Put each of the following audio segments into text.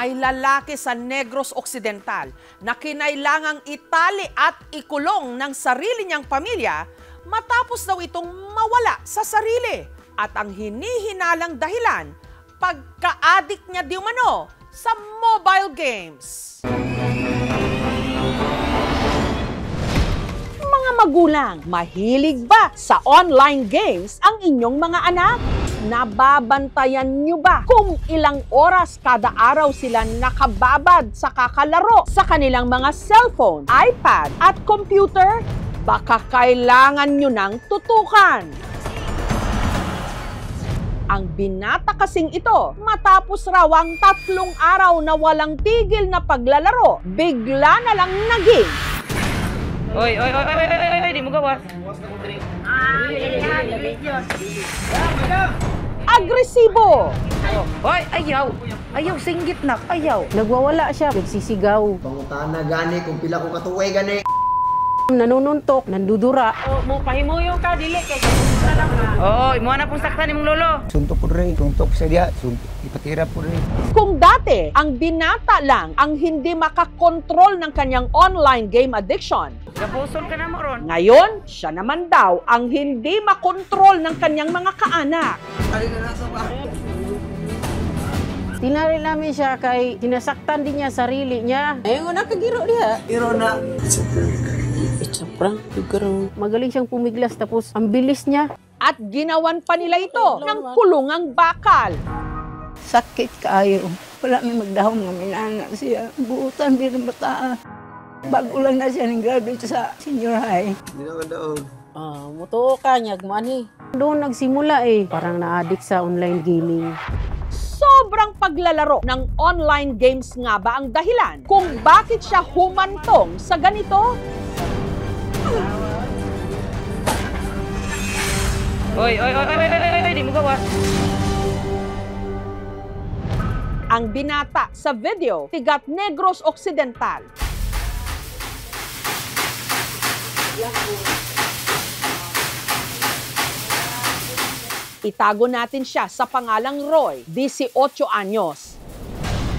May lalaki sa Negros Occidental na kinailangang itali at ikulong ng sarili niyang pamilya matapos daw itong mawala sa sarili. At ang hinihinalang dahilan, pagka-addict niya di umano sa mobile games. Mga magulang, mahilig ba sa online games ang inyong mga anak? Nababantayan niyo ba kung ilang oras kada araw sila nakababad sa kakalaro sa kanilang mga cellphone, iPad at computer? Baka kailangan niyo nang tutukan. Ang binata kasing ito, matapos raw ang 3 araw na walang tigil na paglalaro, bigla na lang naging Oy, di mo gawas. agresibo. Oy, ayaw, singgit na, ayaw. Nagwawala siya, nagsisigaw. Pangutana gani kung pila ko katuway gani. Nanununtok, nandudura. Mo pahimuyo ka dili kay lang na. Oo, imo na pong saktan imong lolo. Suntok po rin, suntok sa diya, ipatira po rin. Kung dati, ang binata lang ang hindi makakontrol ng kanyang online game addiction, Gapusol ka na mo ron. ngayon, siya naman daw ang hindi makontrol ng kanyang mga kaanak. Tinari namin siya kay sinasaktan din niya sarili niya. Ayun na kagiro diha. Iro na. It's a prank, siguro. Magaling siyang pumiglas tapos ang bilis niya. At ginawan pa nila ito ng kulungang bakal. Sakit kaayo. Wala may magdahom nga minana siya. Buutan din bata. Bago lang na siya ng graduate sa senior high. Hindi na daon. Muto ka niya, gumani. Doon nagsimula Parang na-addict sa online gaming. Sobrang paglalaro ng online games nga ba ang dahilan kung bakit siya humantong sa ganito? Oy, di mo gawas. Ang binata sa video, tigat Negros Occidental. Itago natin siya sa pangalang Roy, 18 anyos.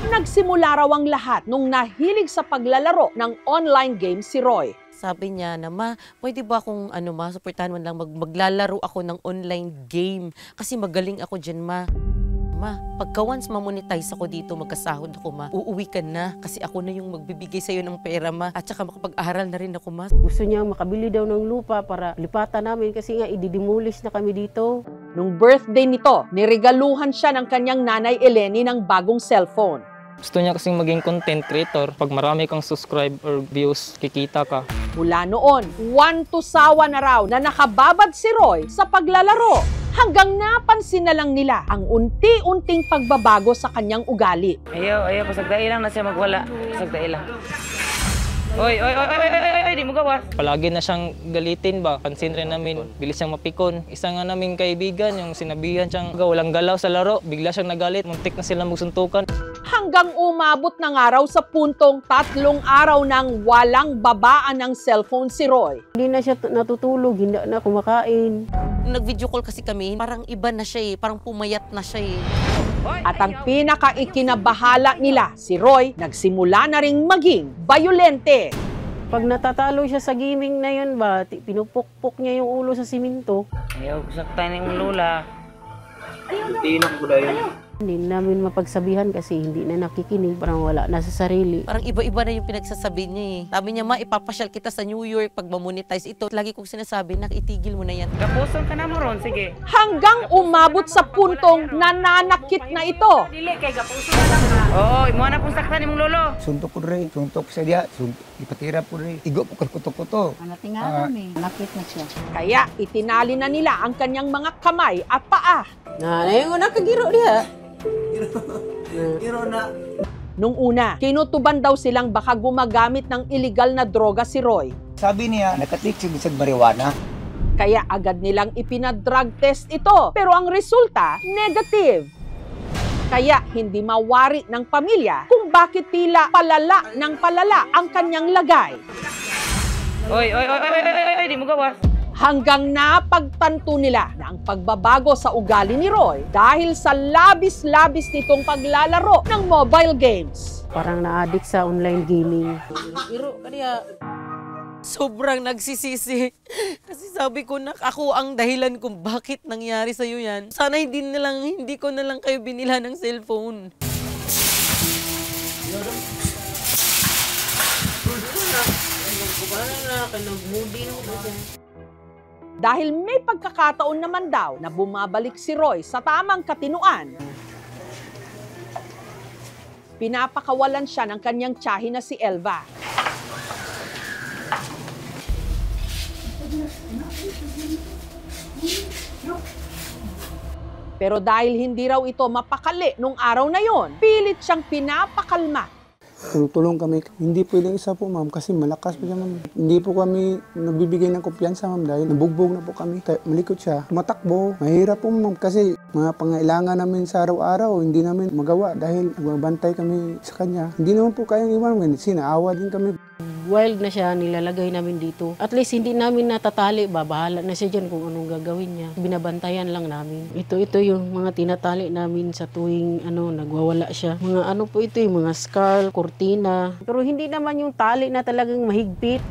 Nagsimula raw ang lahat nung nahilig sa paglalaro ng online game si Roy. Sabi niya na, ma, pwede ba akong suportahan mo lang maglalaro ako ng online game? Kasi magaling ako dyan, ma. Ma, pagka once mamonetize ako dito, magkasahod ako, ma, uuwi ka na. Kasi ako na yung magbibigay sa'yo ng pera, ma. At saka makapag-aral na rin ako, ma. Gusto niya makabili daw ng lupa para lipatan namin kasi nga ididemolish na kami dito. Nung birthday nito, niregaluhan siya ng kanyang nanay Eleni ng bagong cellphone. Gusto niya kasing maging content creator. Pag marami kang subscribe or views, kikita ka. Mula noon, 1 to sawa na raw na nakababad si Roy sa paglalaro. Hanggang napansin na lang nila ang unti-unting pagbabago sa kanyang ugali. Ayaw, pasagdai lang na siya magwala. Pasagdai lang. Oy, di mo gawas. Palagi na siyang galitin ba? Pansin rin namin, bilis siyang mapikon. Isa nga naming kaibigan, yung sinabihan siyang walang galaw sa laro, bigla siyang nagalit, muntik na silang magsuntukan. Hanggang umabot na nga raw sa puntong 3 araw nang walang babaan ng cellphone si Roy. Hindi na siya natutulog, hindi na kumakain. Nag-video call kasi kami, parang iba na siya parang pumayat na siya At ang pinaka-ikinabahala nila, si Roy, nagsimula na ring maging bayolente. Pag natatalo siya sa gaming na yun ba, pinupukpok niya yung ulo sa siminto. Ayaw, saktan yung lola. Tinok ko dayon. Hindi namin mapagsabihan kasi hindi na nakikinig, parang wala na sa sarili. Parang iba-iba na yung pinagsasabi niya Sabi niya, ma, ipapasyal kita sa New York pag mamonetize ito. Lagi kong sinasabi, itigil mo na yan. Gapusol ka na mo ron, sige. Hanggang umabot sa puntong nananakit na ito. Dili kay gapusol ka na. Oo, imo na pong saktan imong lolo. Suntok po rin, suntok sa diya, ipatira po rin. Igo po kuto-kuto. Natingalan nakit na siya. Kaya itinali na nila ang kanyang mga kamay at paa. Ngayon ko nakagiro diha. Iro na. Nung una, kinutuban daw silang baka gumagamit ng illegal na droga si Roy. Sabi niya, nakatik si bisag marijuana. Kaya agad nilang ipinadrug test ito. Pero ang resulta, negative. Kaya hindi mawari ng pamilya kung bakit tila palala ng palala ang kanyang lagay. Oy, di mo gawas. Hanggang napagtanto nila na ang pagbabago sa ugali ni Roy dahil sa labis-labis nitong paglalaro ng mobile games. Parang na-addict sa online gaming. Pero kaya sobrang nagsisisi. Kasi sabi ko na ako ang dahilan kung bakit nangyari sa'yo yan. Sana hindi ko na lang kayo binila ng cellphone. Dahil may pagkakataon naman daw na bumabalik si Roy sa tamang katinuan, pinapakawalan siya ng kanyang tiyahin na si Elva. Pero dahil hindi raw ito mapakali nung araw na yon, pilit siyang pinapakalma. Tulong kami. Hindi pwedeng isa po, ma'am, kasi malakas po siya, ma'am. Hindi po kami nabibigay ng kumpiyansa, ma'am, dahil nabugbog na po kami. Malikot siya, matakbo. Mahirap po, ma'am, kasi mga pangailangan namin sa araw-araw, hindi namin magawa dahil magbantay kami sa kanya. Hindi naman po kayang iwan, sinaawa din kami. Wild na siya, nilalagay namin dito. At least hindi namin natatali, bahala na siya dyan kung anong gagawin niya. Binabantayan lang namin. Ito yung mga tinatali namin sa tuwing nagwawala siya. Mga po ito, yung mga scarf, kurtina. Pero hindi naman yung tali na talagang mahigpit.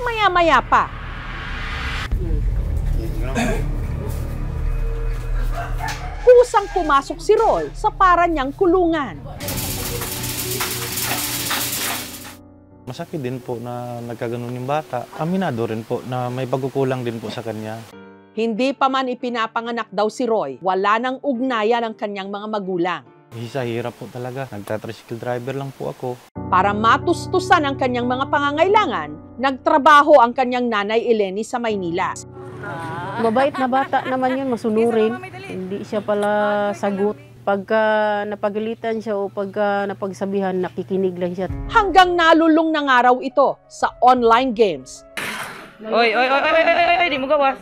Maya-maya pa, kusang pumasok si Roy sa para niyang kulungan. Masakit din po na nagkaganon yung bata. Aminado rin po na may pagkukulang din po sa kanya. Hindi pa man ipinapanganak daw si Roy, wala nang ugnayan ang kanyang mga magulang. Sa hirap po talaga. Nagta-tricycle driver lang po ako. Para matustusan ang kanyang mga pangangailangan, nagtrabaho ang kanyang nanay Eleni sa Maynila. Mabait na bata naman yun, masunurin. Hindi siya pala sagot. Pagka napagalitan siya o pagka napagsabihan, nakikinig lang siya. Hanggang nalulung na nga raw ito sa online games. Oy, di mo gawas.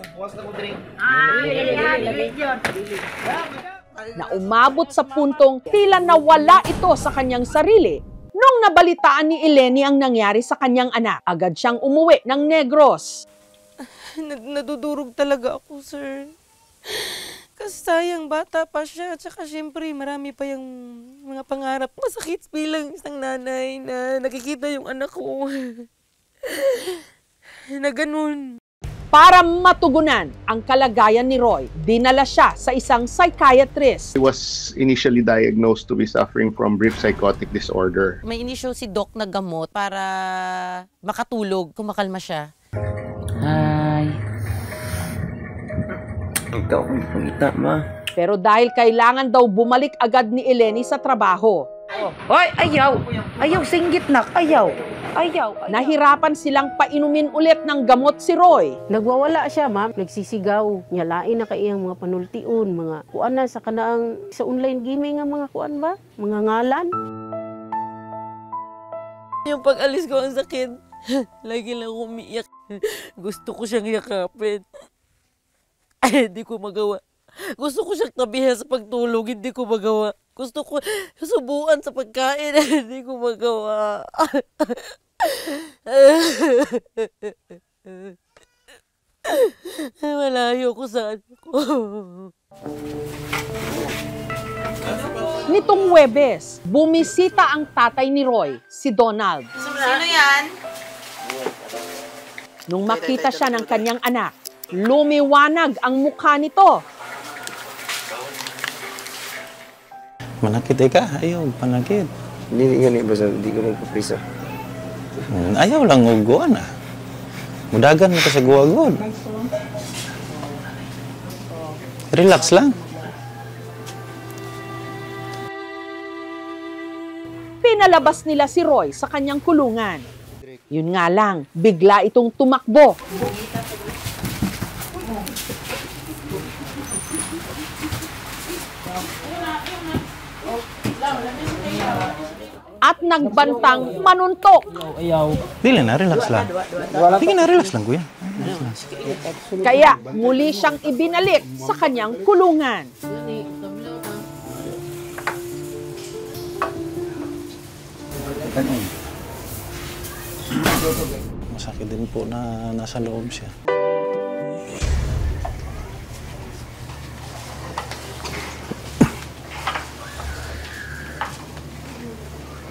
Na umabot sa puntong tila nawala ito sa kanyang sarili. Nung nabalitaan ni Eleni ang nangyari sa kanyang anak, agad siyang umuwi ng Negros. Nadudurog talaga ako, sir. Kasi sayang, bata pa siya. At saka syempre, marami pa yung mga pangarap. Masakit bilang isang nanay na nakikita yung anak ko. Na ganun. Para matugunan ang kalagayan ni Roy, dinala siya sa isang psychiatrist. He was initially diagnosed to be suffering from brief psychotic disorder. May inisyo si Doc na gamot para makatulog, kumakalma siya. Ay. Ikaw kung pangita, ma. Pero dahil kailangan daw bumalik agad ni Eleni sa trabaho, Hoy, ayaw! Ayaw, singgit nak! Ayaw! nahirapan silang painumin ulit ng gamot si Roy. Nagwawala siya, ma'am. Nagsisigaw. Nyalain na kaiyang mga panultiun, mga kuan na sa kanaang sa online gaming nga mga kuan ba? Mga ngalan. Yung pag-alis ko ang sakit, lagi lang umiiyak. Gusto ko siyang yakapin. Ay, hindi ko magawa. Gusto ko siyang tabihan sa pagtulog, hindi ko magawa. Gusto ko subuan sa pagkain, hindi ko magawa. Malayo ko sa anak ko. Nitong Huwebes, bumisita ang tatay ni Roy, si Donald. Sino yan? Nung makita siya ng kanyang anak, lumiwanag ang mukha nito. Manakit ka? Ayaw, panakit. Hindi nga basta hindi ko magpaprisa. Ayaw lang uguan ah. Mudagan mo ka sa guwagod. Relax lang. Pinalabas nila si Roy sa kanyang kulungan. Yun nga lang, bigla itong tumakbo. At nagbantang manuntok. Dili na, relax lang. Sige na, relax lang, kuya. Kaya muli siyang ibinalik sa kanyang kulungan. Masakit din po na nasa loob siya.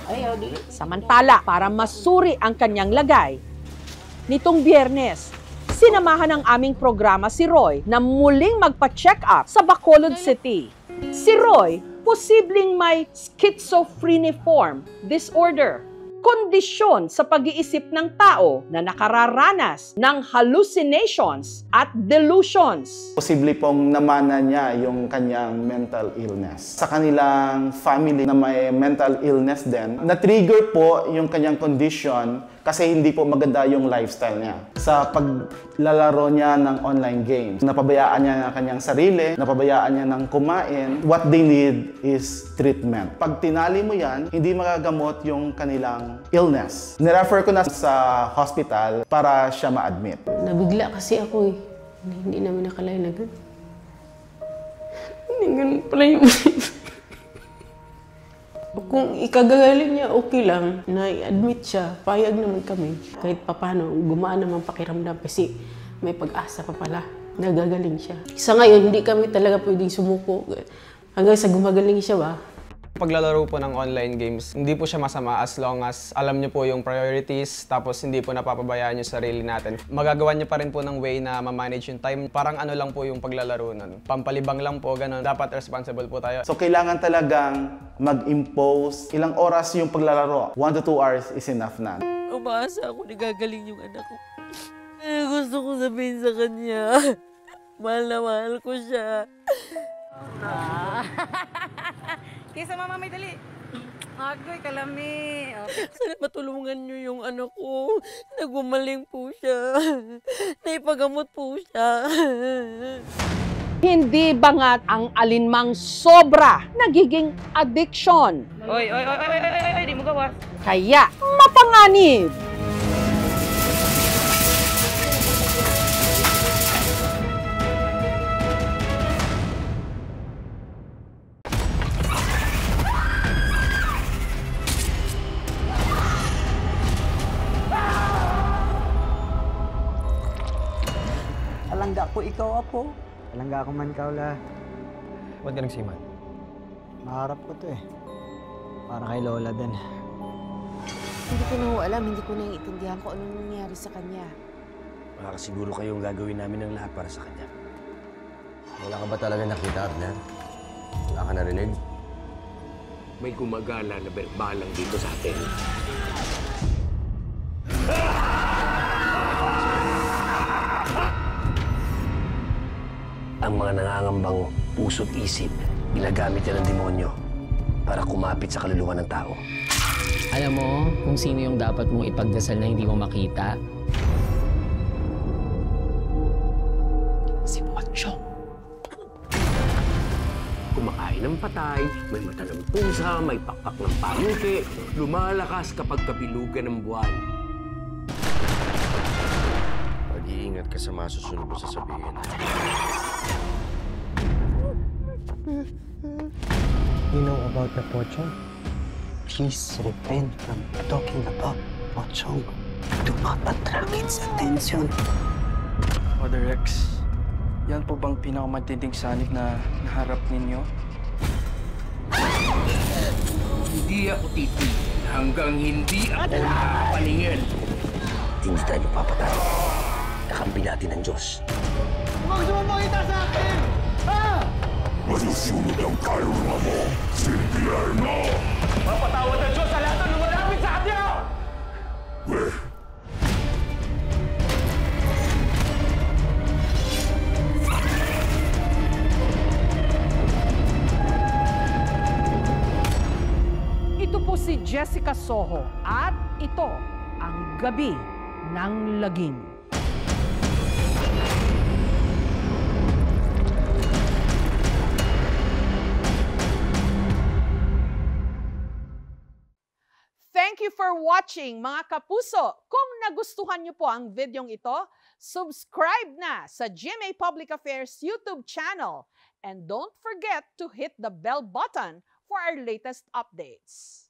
Ayaw, di. Samantala, para masuri ang kanyang lagay, nitong Biyernes, sinamahan ng aming programa si Roy na muling magpa-check up sa Bacolod City. Si Roy, posibleng may schizophreniform disorder, kondisyon sa pag-iisip ng tao na nakararanas ng hallucinations at delusions. Posible pong namana niya yung kanyang mental illness. Sa kanilang family na may mental illness din, na-trigger po yung kanyang condition kasi hindi po maganda yung lifestyle niya. Sa paglalaro niya ng online games, napabayaan niya ang kanyang sarili, napabayaan niya ng kumain. What they need is treatment. Pag tinali mo yan, hindi magagamot yung kanilang illness. Nirefer ko na sa hospital para siya ma-admit. Nabigla kasi ako eh. Hindi namin nakalain na ganun. Hindi ganun pala yung kung ikagagaling niya, okay lang. Na-admit siya, payag naman kami. Kahit papano, gumaan naman pakiramdam kasi may pag-asa pa pala. Nagagaling siya. Sa ngayon, hindi kami talaga pwedeng sumuko. Hanggang sa gumagaling siya ba? Paglalaro po ng online games, hindi po siya masama as long as alam niyo po yung priorities, tapos hindi po napapabayaan yung sarili natin. Magagawa niyo pa rin po ng way na ma-manage yung time. Parang ano lang po yung paglalaro nun. Pampalibang lang po, ganun. Dapat responsible po tayo. So kailangan talagang mag-impose. Ilang oras yung paglalaro? 1 to 2 hours is enough na. Umaasa ako na gagaling yung anak ko. Gusto ko sabihin sa kanya, mahal na mahal ko siya. Kisa mama may dali. Agoy, kalami. Sana matulungan niyo yung anak ko. Nagumaling po siya. Naipagamot po siya. Hindi bangat ang alinmang sobra nagiging addiction. Oy, di mo gawas. Kaya mapanganib. Alangga ko ikaw, Apo. Alangga ko man, Kaula. Ba't ka nagsiman? Maharap ko to eh. Para kay Lola din. Hindi ko na ho alam, hindi ko naiintindihan kung anong nangyari sa kanya. Makakasiguro kayong gagawin namin ng lahat para sa kanya. Wala ka ba talaga nakita, Abner? Wala ka narinig? May gumagala na berbalang dito sa atin. Ang mga nangangambang puso't isip, ginagamit yan ng demonyo para kumapit sa kaluluwa ng tao. Alam mo kung sino yung dapat mong ipagdasal na hindi mo makita? Si Pochong. Kumakain ng patay, may mata ng pusa, may pakpak ng pamuti, lumalakas kapag kabilugan ng buwan. Mag-iingat ka sa masusunod mo sasabihin. You know about the Pochong? Please refrain from talking about Pochong. Do not attract its attention. Father Rex, yan po bang pinakamatinding sanib na naharap ninyo? Hindi ako titigil hanggang hindi ako nakapalingin. Hindi tayo papatay. Kakampi natin ng Diyos. Huwag sumamangita sa akin! Ha? Masusunod ang kaluluwa mo, Silvia mo! Mapatawad ng Diyos sa lahat ng lumalapit sa kanya! Ito po si Jessica Soho at ito ang Gabi ng Lagim. Thank you for watching, mga kapuso. Kung nagustuhan niyo po ang videong ito, subscribe na sa GMA Public Affairs YouTube channel. And don't forget to hit the bell button for our latest updates.